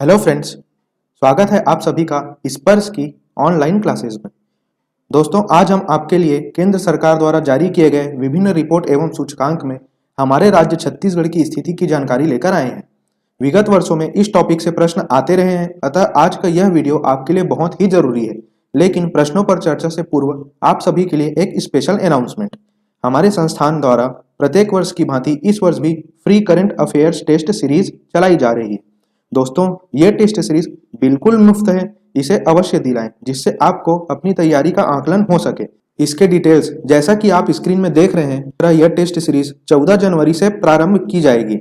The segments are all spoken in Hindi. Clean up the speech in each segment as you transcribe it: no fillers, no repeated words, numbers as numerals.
हेलो फ्रेंड्स, स्वागत है आप सभी का स्पर्श की ऑनलाइन क्लासेस में। दोस्तों, आज हम आपके लिए केंद्र सरकार द्वारा जारी किए गए विभिन्न रिपोर्ट एवं सूचकांक में हमारे राज्य छत्तीसगढ़ की स्थिति की जानकारी लेकर आए हैं। विगत वर्षों में इस टॉपिक से प्रश्न आते रहे हैं, अतः आज का यह वीडियो आपके लिए बहुत ही जरूरी है। लेकिन प्रश्नों पर चर्चा से पूर्व आप सभी के लिए एक स्पेशल अनाउंसमेंट। हमारे संस्थान द्वारा प्रत्येक वर्ष की भांति इस वर्ष भी free current affairs test series चलाई जा रही है। दोस्तों, ये टेस्ट सीरीज बिल्कुल मुफ्त है, इसे अवश्य दिलाएं जिससे आपको अपनी तैयारी का आकलन हो सके। इसके डिटेल्स जैसा कि आप स्क्रीन में देख रहे हैं, यह टेस्ट सीरीज 14 जनवरी से प्रारंभ की जाएगी।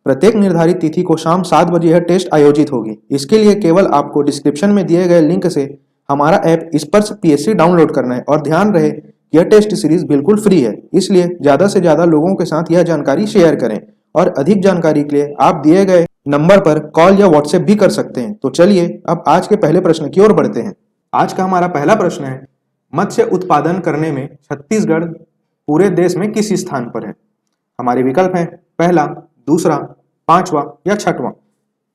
प्रत्येक निर्धारित तिथि को शाम 7 बजे यह टेस्ट आयोजित होगी। इसके लिए केवल आपको डिस्क्रिप्शन में दिए गए लिंक से हमारा ऐप स्पर्श पीएससी डाउनलोड करना है। और ध्यान रहे, यह टेस्ट सीरीज बिल्कुल फ्री है, इसलिए ज्यादा से ज्यादा लोगों के साथ यह जानकारी शेयर करें। और अधिक जानकारी के लिए आप दिए गए नंबर पर कॉल या व्हाट्सएप भी कर सकते हैं। तो चलिए अब आज के पहले प्रश्न की ओर बढ़ते हैं। आज का हमारा पहला प्रश्न है, मत्स्य उत्पादन करने में छत्तीसगढ़ पूरे देश में किस स्थान पर है? हमारे विकल्प हैं पहला, दूसरा, पांचवा या छठवां।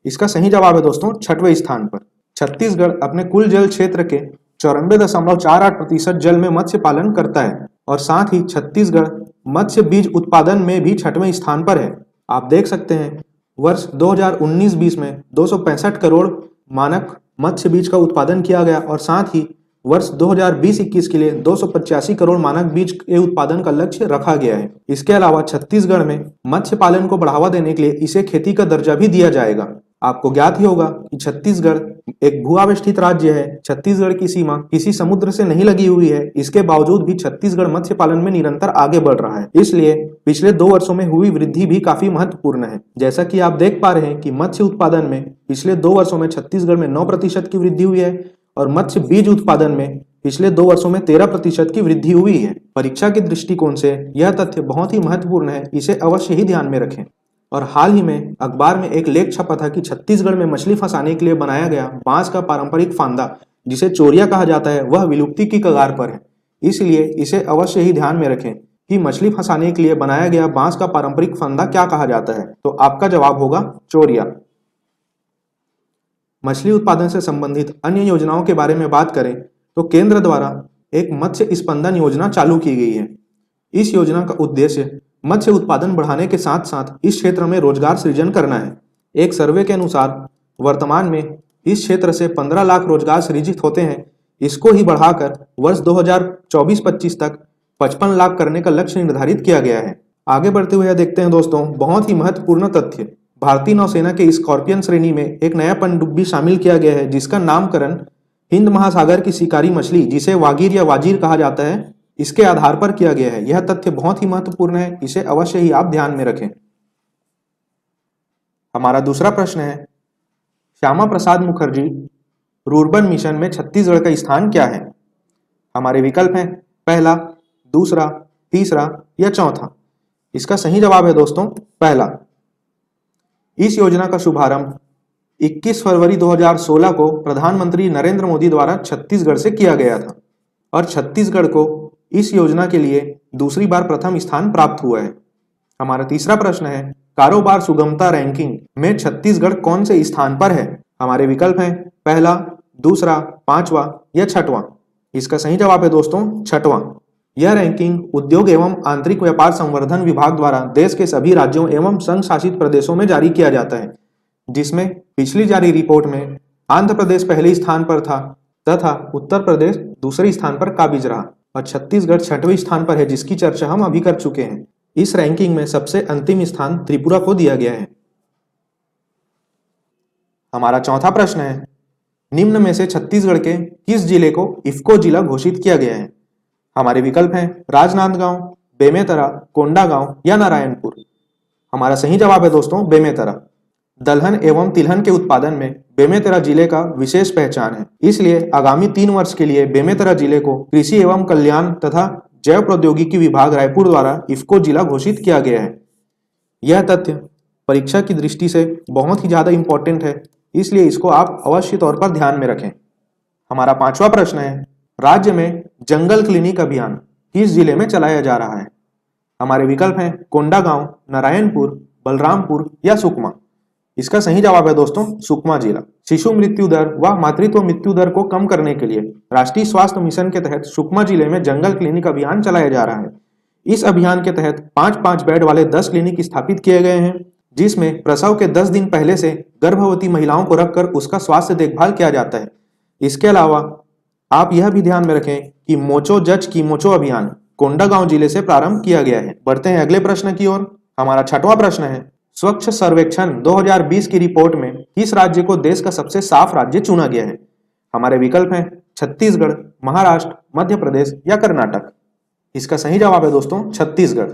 इसका सही जवाब है दोस्तों छठवें स्थान पर। छत्तीसगढ़ अपने कुल जल क्षेत्र के 94.48% जल में मत्स्य पालन करता है और साथ ही छत्तीसगढ़ मत्स्य बीज उत्पादन में भी छठवें स्थान पर है। आप देख सकते हैं, वर्ष 2019-20 में 265 करोड़ मानक मत्स्य बीज का उत्पादन किया गया और साथ ही वर्ष 2020-21 के लिए 285 करोड़ मानक बीज के उत्पादन का लक्ष्य रखा गया है। इसके अलावा छत्तीसगढ़ में मत्स्य पालन को बढ़ावा देने के लिए इसे खेती का दर्जा भी दिया जाएगा। आपको ज्ञात ही होगा कि छत्तीसगढ़ एक भू-आवेष्टित राज्य है। छत्तीसगढ़ की सीमा किसी समुद्र से नहीं लगी हुई है। इसके बावजूद भी छत्तीसगढ़ मत्स्य पालन में निरंतर आगे बढ़ रहा है। इसलिए पिछले 2 वर्षों में हुई वृद्धि भी काफी महत्वपूर्ण है। जैसा कि आप देख पा रहे हैं कि मत्स्य उत्पादन में पिछले 2 वर्षों में छत्तीसगढ़ में 9% की वृद्धि हुई है और मत्स्य बीज उत्पादन में पिछले 2 वर्षों में 13% की वृद्धि हुई है। परीक्षा के दृष्टिकोण से यह तथ्य बहुत ही महत्वपूर्ण है, इसे अवश्य ही ध्यान में रखें। और हाल ही में अखबार में एक लेख छपा था कि छत्तीसगढ़ में मछली फंसाने के लिए बनाया गया बांस का पारंपरिक फांदा, जिसे चोरिया कहा जाता है, वह विलुप्ति की कगार पर है। इसलिए इसे अवश्य ही ध्यान में रखें कि मछली फंसाने के लिए बनाया गया बांस का पारंपरिक फंदा क्या कहा जाता है। तो आपका जवाब होगा चोरिया। मछली उत्पादन से संबंधित अन्य योजनाओं के बारे में बात करें तो केंद्र द्वारा एक मत्स्य स्पंदन योजना चालू की गई है। इस योजना का उद्देश्य मत्स्य उत्पादन बढ़ाने के साथ साथ इस क्षेत्र में रोजगार सृजन करना है। एक सर्वे के अनुसार वर्तमान में इस क्षेत्र से 15 लाख रोजगार सृजित होते हैं। इसको ही बढ़ाकर वर्ष 2024-25 तक 55 लाख करने का लक्ष्य निर्धारित किया गया है। आगे बढ़ते हुए देखते हैं दोस्तों, बहुत ही महत्वपूर्ण तथ्य, भारतीय नौसेना के स्कॉर्पियन श्रेणी में एक नया पनडुब्बी शामिल किया गया है, जिसका नामकरण हिंद महासागर की शिकारी मछली, जिसे वागीर या वाजीर कहा जाता है, इसके आधार पर किया गया है। यह तथ्य बहुत ही महत्वपूर्ण है, इसे अवश्य ही आप ध्यान में रखें। हमारा दूसरा प्रश्न है, श्यामा प्रसाद मुखर्जी रूर्बन मिशन में छत्तीसगढ़ का स्थान क्या है? हमारे विकल्प हैं पहला, दूसरा, तीसरा या चौथा। इसका सही जवाब है दोस्तों पहला। इस योजना का शुभारंभ 21 फरवरी 2016 को प्रधानमंत्री नरेंद्र मोदी द्वारा छत्तीसगढ़ से किया गया था और छत्तीसगढ़ को इस योजना के लिए दूसरी बार प्रथम स्थान प्राप्त हुआ है। हमारा तीसरा प्रश्न है, कारोबार सुगमता रैंकिंग में छत्तीसगढ़ कौन से स्थान पर है? हमारे विकल्प हैं पहला, दूसरा, पांचवा या छठवां। इसका सही जवाब है दोस्तों छठवां। यह रैंकिंग उद्योग एवं आंतरिक व्यापार संवर्धन विभाग द्वारा देश के सभी राज्यों एवं संघ शासित प्रदेशों में जारी किया जाता है, जिसमें पिछली जारी रिपोर्ट में आंध्र प्रदेश पहले स्थान पर था तथा उत्तर प्रदेश दूसरे स्थान पर काबिज रहा और छत्तीसगढ़ छठवें स्थान पर है, जिसकी चर्चा हम अभी कर चुके हैं। इस रैंकिंग में सबसे अंतिम स्थान त्रिपुरा को दिया गया है। हमारा चौथा प्रश्न है, निम्न में से छत्तीसगढ़ के किस जिले को इफ्को जिला घोषित किया गया है? हमारे विकल्प हैं राजनांदगांव, बेमेतरा, कोंडागांव या नारायणपुर। हमारा सही जवाब है दोस्तों बेमेतरा। दलहन एवं तिलहन के उत्पादन में बेमेतरा जिले का विशेष पहचान है, इसलिए आगामी 3 वर्ष के लिए बेमेतरा जिले को कृषि एवं कल्याण तथा जैव प्रौद्योगिकी विभाग रायपुर द्वारा इफ्को जिला घोषित किया गया है। यह तथ्य परीक्षा की दृष्टि से बहुत ही ज्यादा इंपॉर्टेंट है, इसलिए इसको आप अवश्य तौर पर ध्यान में रखें। हमारा पांचवा प्रश्न है, राज्य में जंगल क्लिनिक अभियान किस जिले में चलाया जा रहा है? हमारे विकल्प हैं कोंडागांव, नारायणपुर, बलरामपुर या सुकमा। इसका सही जवाब है दोस्तों सुकमा जिला। शिशु मृत्यु दर व मातृत्व मृत्यु दर को कम करने के लिए राष्ट्रीय स्वास्थ्य मिशन के तहत सुकमा जिले में जंगल क्लिनिक अभियान चलाया जा रहा है। इस अभियान के तहत 5-5 बेड वाले 10 क्लिनिक स्थापित किए गए हैं, जिसमें प्रसव के 10 दिन पहले से गर्भवती महिलाओं को रखकर उसका स्वास्थ्य देखभाल किया जाता है। इसके अलावा आप यह भी ध्यान में रखें कि मोचो जच की मोचो अभियान कोंडागांव जिले से प्रारंभ किया गया है। बढ़ते हैं अगले प्रश्न की ओर। हमारा 6वां प्रश्न है, स्वच्छ सर्वेक्षण 2020 की रिपोर्ट में किस राज्य को देश का सबसे साफ राज्य चुना गया है? हमारे विकल्प हैं छत्तीसगढ़, महाराष्ट्र, मध्य प्रदेश या कर्नाटक। इसका सही जवाब है दोस्तों छत्तीसगढ़।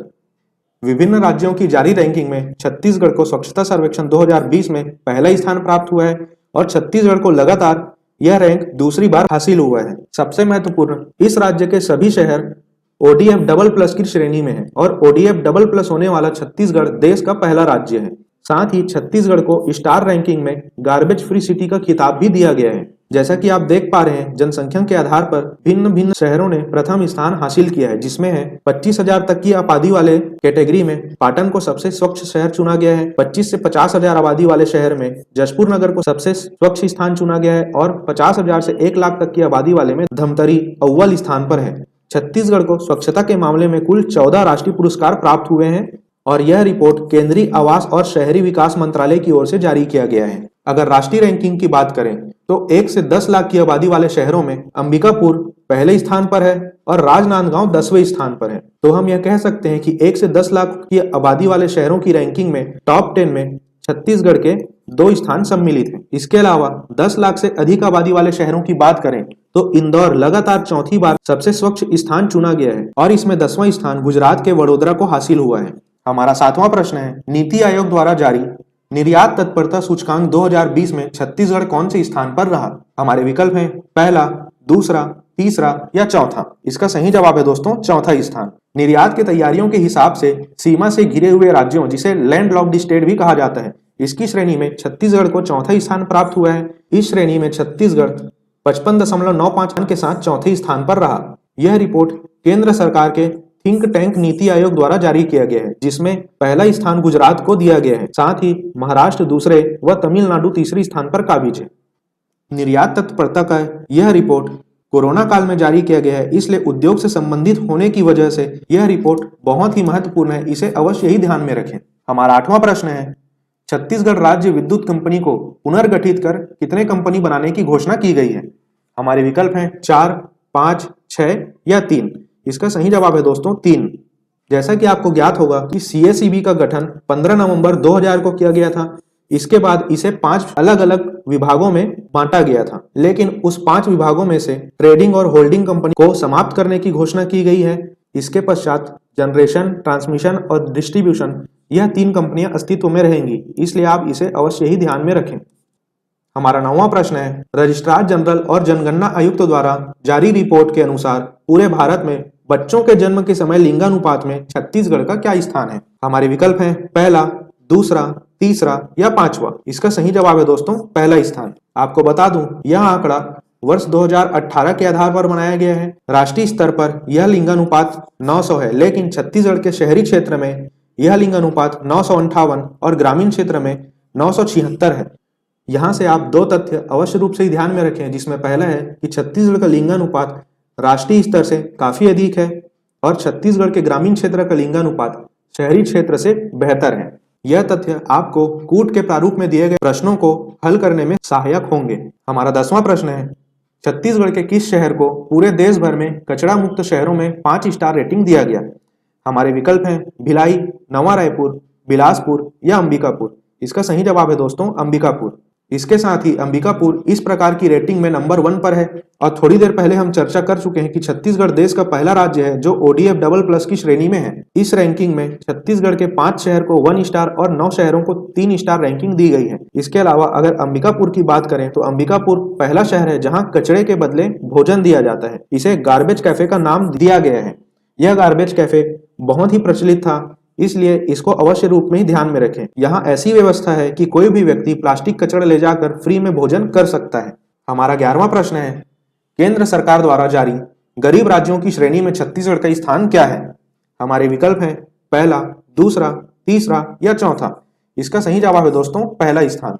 विभिन्न राज्यों की जारी रैंकिंग में छत्तीसगढ़ को स्वच्छता सर्वेक्षण 2020 में पहला स्थान प्राप्त हुआ है और छत्तीसगढ़ को लगातार यह रैंक दूसरी बार हासिल हुआ है। सबसे महत्वपूर्ण, इस राज्य के सभी शहर ODF डबल प्लस की श्रेणी में है और ODF डबल प्लस होने वाला छत्तीसगढ़ देश का पहला राज्य है। साथ ही छत्तीसगढ़ को स्टार रैंकिंग में गार्बेज फ्री सिटी का खिताब भी दिया गया है। जैसा कि आप देख पा रहे हैं, जनसंख्या के आधार पर भिन्न भिन्न शहरों ने प्रथम स्थान हासिल किया है, जिसमें है 25,000 तक की आबादी वाले कैटेगरी में पाटन को सबसे स्वच्छ शहर चुना गया है। 25 से 50,000 आबादी वाले शहर में जशपुर नगर को सबसे स्वच्छ स्थान चुना गया है और 50,000 से 1 लाख तक की आबादी वाले में धमतरी अव्वल स्थान पर है। छत्तीसगढ़ को स्वच्छता के मामले में कुल 14 राष्ट्रीय पुरस्कार प्राप्त हुए हैं और यह रिपोर्ट केंद्रीय आवास और शहरी विकास मंत्रालय की ओर से जारी किया गया है। अगर राष्ट्रीय रैंकिंग की बात करें तो 1 से 10 लाख की आबादी वाले शहरों में अंबिकापुर पहले स्थान पर है और राजनांदगांव 10वें स्थान पर है। तो हम यह कह सकते हैं कि 1 से 10 लाख की आबादी वाले शहरों की रैंकिंग में टॉप 10 में छत्तीसगढ़ के 2 स्थान सम्मिलित हैं। इसके अलावा 10 लाख से अधिक आबादी वाले शहरों की बात करें तो इंदौर लगातार चौथी बार सबसे स्वच्छ स्थान चुना गया है और इसमें 10वां स्थान गुजरात के वडोदरा को हासिल हुआ है। हमारा 7वां प्रश्न है, नीति आयोग द्वारा जारी निर्यात तत्परता सूचकांक 2020 में छत्तीसगढ़ कौन से स्थान पर रहा? हमारे विकल्प हैं पहला, दूसरा, तीसरा या चौथा। इसका सही जवाब है दोस्तों चौथा स्थान। निर्यात की तैयारियों के हिसाब से सीमा से घिरे हुए राज्यों, जिसे लैंड लॉक्ड स्टेट भी कहा जाता है, इसकी श्रेणी में छत्तीसगढ़ को चौथा स्थान प्राप्त हुआ है। इस श्रेणी में छत्तीसगढ़ 55.95 अंक के साथ चौथे स्थान पर रहा। यह रिपोर्ट केंद्र सरकार के थिंक टैंक नीति आयोग द्वारा जारी किया गया है, जिसमें पहला स्थान गुजरात को दिया गया है। साथ ही महाराष्ट्र दूसरे व तमिलनाडु तीसरे स्थान पर काबिज है। निर्यात तत्परता का यह रिपोर्ट कोरोना काल में जारी किया गया है, इसलिए उद्योग से संबंधित होने की वजह से यह रिपोर्ट बहुत ही महत्वपूर्ण है, इसे अवश्य ही ध्यान में रखें। हमारा 8वां प्रश्न है, छत्तीसगढ़ राज्य विद्युत कंपनी को पुनर्गठित कर कितने कंपनी बनाने की घोषणा की गई है? हमारे विकल्प हैं 4, 5, 6 या 3। इसका सही जवाब है दोस्तों 3। जैसा कि आपको ज्ञात होगा कि CSEB का गठन 15 नवंबर 2000 को किया गया था। इसके बाद इसे 5 अलग अलग विभागों में बांटा गया था, लेकिन उस 5 विभागों में से ट्रेडिंग और होल्डिंग कंपनी को समाप्त करने की घोषणा की गई है। इसके पश्चात जनरेशन, ट्रांसमिशन और डिस्ट्रीब्यूशन, यह 3 कंपनियां अस्तित्व में रहेंगी, इसलिए आप इसे अवश्य ही ध्यान में रखें। हमारा 9वां प्रश्न है, रजिस्ट्रार जनरल और जनगणना आयुक्त द्वारा जारी रिपोर्ट के अनुसार पूरे भारत में बच्चों के जन्म के समय लिंगानुपात में छत्तीसगढ़ का क्या स्थान है? हमारे विकल्प हैं पहला, दूसरा, तीसरा या 5वां। इसका सही जवाब है दोस्तों पहला स्थान। आपको बता दूं, यह आंकड़ा वर्ष 2018 के आधार पर बनाया गया है। राष्ट्रीय स्तर पर यह लिंगानुपात 900 है, लेकिन छत्तीसगढ़ के शहरी क्षेत्र में यह लिंगानुपात 958 और ग्रामीण क्षेत्र में 976 है। यहाँ से आप 2 तथ्य अवश्य रूप से ध्यान में रखें, जिसमें पहला है कि छत्तीसगढ़ का लिंगानुपात राष्ट्रीय स्तर से काफी अधिक है और छत्तीसगढ़ के ग्रामीण क्षेत्र का लिंगानुपात शहरी क्षेत्र से बेहतर है। यह तथ्य आपको कूट के प्रारूप में दिए गए प्रश्नों को हल करने में सहायक होंगे। हमारा 10वां प्रश्न है, छत्तीसगढ़ के किस शहर को पूरे देश भर में कचरा मुक्त शहरों में 5 स्टार रेटिंग दिया गया? हमारे विकल्प हैं भिलाई, नवा रायपुर, बिलासपुर या अंबिकापुर। इसका सही जवाब है दोस्तों अंबिकापुर। इसके साथ ही अंबिकापुर इस प्रकार की रेटिंग में नंबर 1 पर है और थोड़ी देर पहले हम चर्चा कर चुके हैं कि छत्तीसगढ़ देश का पहला राज्य है जो ODF डबल प्लस की श्रेणी में है। इस रैंकिंग में छत्तीसगढ़ के 5 शहर को 1 स्टार और 9 शहरों को 3 स्टार रैंकिंग दी गई है। इसके अलावा अगर अंबिकापुर की बात करें तो अंबिकापुर पहला शहर है जहाँ कचरे के बदले भोजन दिया जाता है। इसे गार्बेज कैफे का नाम दिया गया है। यह गार्बेज कैफे बहुत ही प्रचलित था, इसलिए इसको अवश्य रूप में ही ध्यान में रखें। यहाँ ऐसी व्यवस्था है कि कोई भी व्यक्ति प्लास्टिक कचरा ले जाकर फ्री में भोजन कर सकता है। हमारा 11वां प्रश्न है, केंद्र सरकार द्वारा जारी गरीब राज्यों की श्रेणी में छत्तीसगढ़ का स्थान क्या है? हमारे विकल्प हैं पहला, दूसरा, तीसरा या चौथा। इसका सही जवाब है दोस्तों पहला स्थान।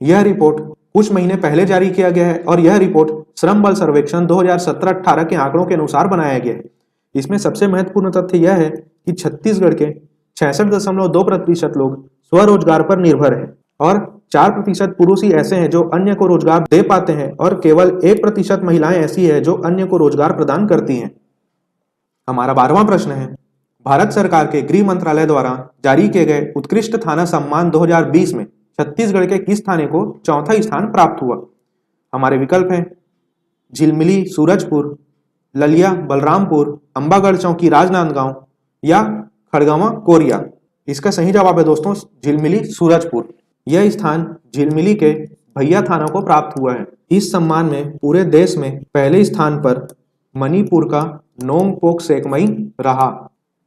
यह रिपोर्ट कुछ महीने पहले जारी किया गया है और यह रिपोर्ट श्रम बल सर्वेक्षण 2017-18 के आंकड़ों के अनुसार बनाया गया है। इसमें सबसे महत्वपूर्ण तथ्य यह है कि छत्तीसगढ़ के 66.2% लोग स्वरोजगार पर निर्भर हैं और 4% पुरुष ही ऐसे हैं जो अन्य को रोजगार दे पाते हैं और केवल 1% महिलाएं ऐसी है जो अन्य को रोजगार प्रदान करती हैं। हमारा 12वां प्रश्न है, भारत सरकार के गृह मंत्रालय द्वारा जारी किए गए उत्कृष्ट थाना सम्मान 2020 में छत्तीसगढ़ के किस थाने को चौथा स्थान प्राप्त हुआ? हमारे विकल्प हैं झिलमिली सूरजपुर, ललिया बलरामपुर, अंबागढ़ चौकी राजनांदगांव या खड़गवां कोरिया। इसका सही जवाब है दोस्तों झिलमिली सूरजपुर। यह स्थान झिलमिली के भैया थाना को प्राप्त हुआ है। इस सम्मान में पूरे देश में पहले स्थान पर मणिपुर का नोंगपोक सेकमई रहा।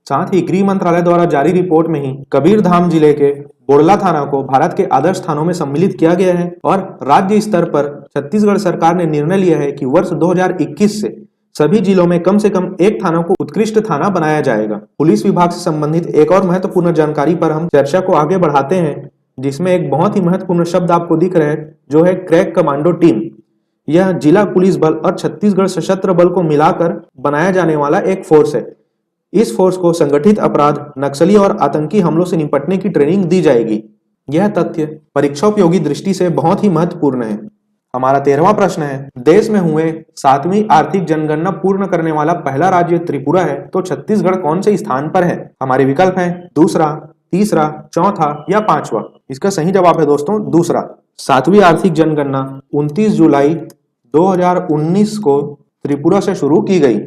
साथ ही गृह मंत्रालय द्वारा जारी रिपोर्ट में ही कबीरधाम जिले के बोड़ला थाना को भारत के आदर्श थानों में सम्मिलित किया गया है और राज्य स्तर पर छत्तीसगढ़ सरकार ने निर्णय लिया है कि वर्ष 2021 से सभी जिलों में कम से कम एक थाना को उत्कृष्ट थाना बनाया जाएगा। पुलिस विभाग से संबंधित एक और महत्वपूर्ण जानकारी पर हम चर्चा को आगे बढ़ाते हैं, जिसमें एक बहुत ही महत्वपूर्ण शब्द आपको दिख रहा है जो है क्रैक कमांडो टीम। यह जिला पुलिस बल और छत्तीसगढ़ सशस्त्र बल को मिलाकर बनाया जाने वाला एक फोर्स है। इस फोर्स को संगठित अपराध, नक्सली और आतंकी हमलों से निपटने की ट्रेनिंग दी जाएगी। यह तथ्य परीक्षाोपयोगी दृष्टि से बहुत ही महत्वपूर्ण है। हमारा 13वां प्रश्न है, देश में हुए 7वीं आर्थिक जनगणना पूर्ण करने वाला पहला राज्य त्रिपुरा है तो छत्तीसगढ़ कौन से स्थान पर है? हमारे विकल्प हैं दूसरा, तीसरा, चौथा या पांचवा। इसका सही जवाब है दोस्तों दूसरा। 7वीं आर्थिक जनगणना 29 जुलाई 2019 को त्रिपुरा से शुरू की गई।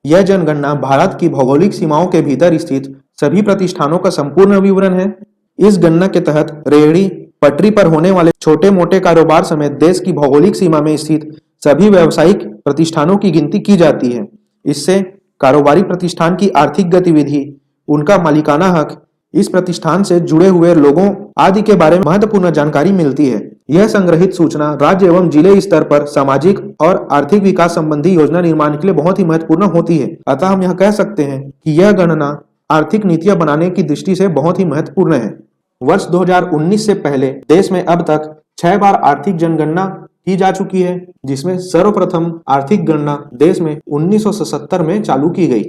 यह जनगणना भारत की भौगोलिक सीमाओं के भीतर स्थित सभी प्रतिष्ठानों का संपूर्ण विवरण है। इस गणना के तहत रेहड़ी पटरी पर होने वाले छोटे मोटे कारोबार समेत देश की भौगोलिक सीमा में स्थित सभी व्यावसायिक प्रतिष्ठानों की गिनती की जाती है। इससे कारोबारी प्रतिष्ठान की आर्थिक गतिविधि, उनका मालिकाना हक, इस प्रतिष्ठान से जुड़े हुए लोगों आदि के बारे में महत्वपूर्ण जानकारी मिलती है। यह संग्रहित सूचना राज्य एवं जिले स्तर पर सामाजिक और आर्थिक विकास संबंधी योजना निर्माण के लिए बहुत ही महत्वपूर्ण होती है। अतः हम यह कह सकते हैं कि यह गणना आर्थिक नीतियां बनाने की दृष्टि से बहुत ही महत्वपूर्ण है। वर्ष 2019 से पहले देश में अब तक 6 बार आर्थिक जनगणना की जा चुकी है, जिसमें सर्वप्रथम आर्थिक गणना देश में 1977 में चालू की गई।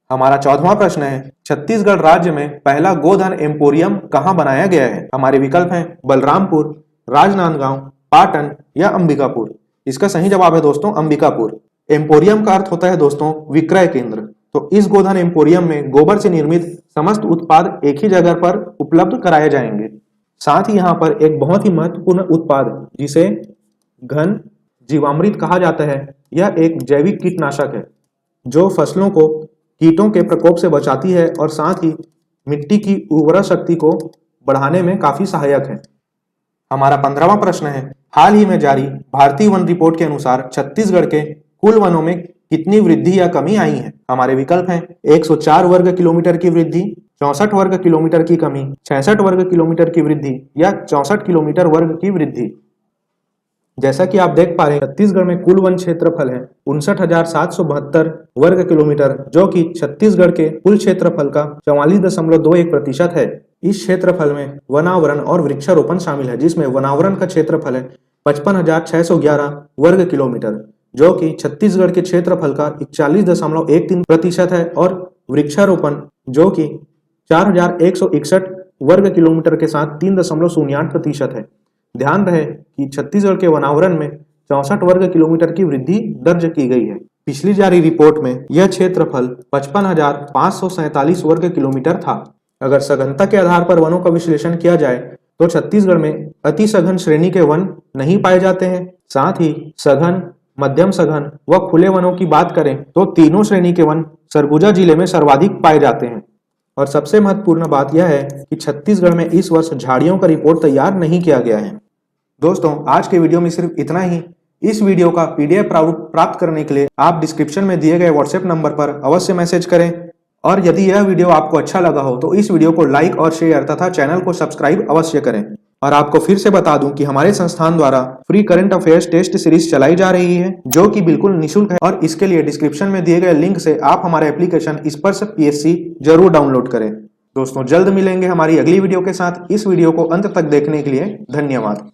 हमारा 14वां प्रश्न है, छत्तीसगढ़ राज्य में पहला गोधन एम्पोरियम कहां बनाया गया है? हमारे विकल्प हैं बलरामपुर, राजनांदगांव, पाटन या अंबिकापुर। इसका सही जवाब है दोस्तों अंबिकापुर। एम्पोरियम का अर्थ होता है दोस्तों विक्रय केंद्र। तो इस गोधन एम्पोरियम में गोबर से निर्मित समस्त उत्पाद एक ही जगह पर उपलब्ध कराए जाएंगे। साथ ही यहाँ पर एक बहुत ही महत्वपूर्ण उत्पाद जिसे घन जीवामृत कहा जाता है, यह एक जैविक कीटनाशक है जो फसलों को कीटों के प्रकोप से बचाती है और साथ ही मिट्टी की उर्वरा शक्ति को बढ़ाने में काफी सहायक है। हमारा 15वां प्रश्न है, हाल ही में जारी भारतीय वन रिपोर्ट के अनुसार छत्तीसगढ़ के कुल वनों में कितनी वृद्धि या कमी आई है? हमारे विकल्प हैं 104 वर्ग किलोमीटर की वृद्धि, 64 वर्ग किलोमीटर की कमी, 66 वर्ग किलोमीटर की वृद्धि या 64 किलोमीटर वर्ग की वृद्धि। जैसा कि आप देख पा रहे हैं छत्तीसगढ़ में कुल वन क्षेत्रफल है 59,772 वर्ग किलोमीटर, जो कि छत्तीसगढ़ के कुल क्षेत्रफल का 44.21% है। इस क्षेत्रफल में वनावरण और वृक्षारोपण शामिल है, जिसमें वनावरण का क्षेत्रफल है 55,611 वर्ग किलोमीटर, जो कि छत्तीसगढ़ के क्षेत्रफल का 41.13% है और वृक्षारोपण जो कि 4,161 वर्ग किलोमीटर के साथ 3.08% है। ध्यान रहे कि छत्तीसगढ़ के वनावरण में 64 वर्ग किलोमीटर की वृद्धि दर्ज की गई है। पिछली जारी रिपोर्ट में यह क्षेत्रफल 55,547 वर्ग किलोमीटर था। अगर सघनता के आधार पर वनों का विश्लेषण किया जाए तो छत्तीसगढ़ में अति सघन श्रेणी के वन नहीं पाए जाते हैं। साथ ही सघन, मध्यम सघन व खुले वनों की बात करें तो तीनों श्रेणी के वन सरगुजा जिले में सर्वाधिक पाए जाते हैं। और सबसे महत्वपूर्ण बात यह है कि छत्तीसगढ़ में इस वर्ष झाड़ियों का रिपोर्ट तैयार नहीं किया गया है। दोस्तों आज के वीडियो में सिर्फ इतना ही। इस वीडियो का PDF प्राप्त करने के लिए आप डिस्क्रिप्शन में दिए गए WhatsApp नंबर पर अवश्य मैसेज करें। और यदि यह वीडियो आपको अच्छा लगा हो तो इस वीडियो को लाइक और शेयर तथा चैनल को सब्सक्राइब अवश्य करें। और आपको फिर से बता दूं कि हमारे संस्थान द्वारा free current affairs test series चलाई जा रही है, जो कि बिल्कुल निःशुल्क है। और इसके लिए डिस्क्रिप्शन में दिए गए लिंक से आप हमारे एप्लीकेशन स्पर्श PSC जरूर डाउनलोड करें। दोस्तों जल्द मिलेंगे हमारी अगली वीडियो के साथ। इस वीडियो को अंत तक देखने के लिए धन्यवाद।